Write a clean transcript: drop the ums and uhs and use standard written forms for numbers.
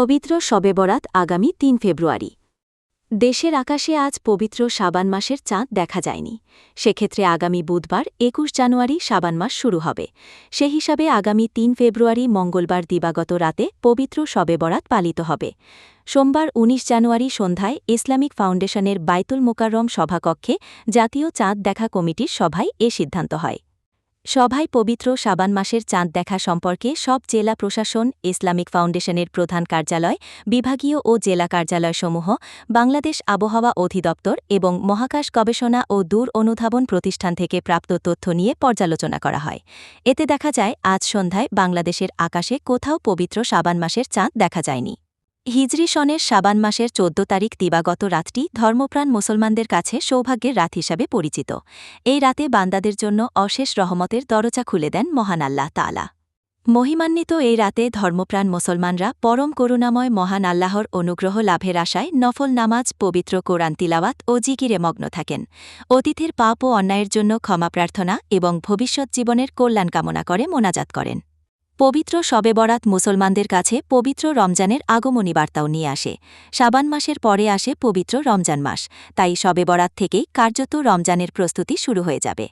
পবিত্র শবে বরাত আগামী ৩ ফেব্রুয়ারি। দেশের আকাশে আজ পবিত্র শাবান মাসের চাঁদ দেখা যায়নি। সেক্ষেত্রে আগামী বুধবার ২১ জানুয়ারি শাবান মাস শুরু হবে। সে হিসাবে আগামী ৩ ফেব্রুয়ারি মঙ্গলবার দিবাগত রাতে পবিত্র শবে বরাত পালিত হবে। সোমবার ১৯ জানুয়ারি সন্ধ্যায় ইসলামিক ফাউন্ডেশনের বাইতুল মোকাররম সভাকক্ষে জাতীয় চাঁদ দেখা কমিটির সভায় এ সিদ্ধান্ত হয়। সভায় পবিত্র শাবান মাসের চাঁদ দেখা সম্পর্কে সব জেলা প্রশাসন, ইসলামিক ফাউন্ডেশনের প্রধান কার্যালয়, বিভাগীয় ও জেলা কার্যালয়সমূহ, বাংলাদেশ আবহাওয়া অধিদপ্তর এবং মহাকাশ গবেষণা ও দূর অনুধাবন প্রতিষ্ঠান থেকে প্রাপ্ত তথ্য নিয়ে পর্যালোচনা করা হয়। এতে দেখা যায় আজ সন্ধ্যায় বাংলাদেশের আকাশে কোথাও পবিত্র শাবান মাসের চাঁদ দেখা যায়নি। হিজরি সনের শাবান মাসের ১৪ তারিখ দিবাগত রাতটি ধর্মপ্রাণ মুসলমানদের কাছে সৌভাগ্যের রাত হিসাবে পরিচিত। এই রাতে বান্দাদের জন্য অশেষ রহমতের দরজা খুলে দেন মহান আল্লাহ তাআলা। মহিমান্বিত এই রাতে ধর্মপ্রাণ মুসলমানরা পরম করুণাময় মহান আল্লাহর অনুগ্রহ লাভের আশায় নফল নামাজ, পবিত্র কোরআন তিলাওয়াত ও জিকিরে মগ্ন থাকেন। অতীতের পাপ ও অন্যায়ের জন্য ক্ষমা প্রার্থনা এবং ভবিষ্যৎ জীবনের কল্যাণ কামনা করে মোনাজাত করেন। পবিত্র শবে বরাত মুসলমানদের কাছে পবিত্র রমজানের আগমনী বার্তাও নিয়ে আসে। শাবান মাসের পরে আসে পবিত্র রমজান মাস, তাই শবে বরাত থেকেই কার্যত রমজানের প্রস্তুতি শুরু হয়ে যাবে।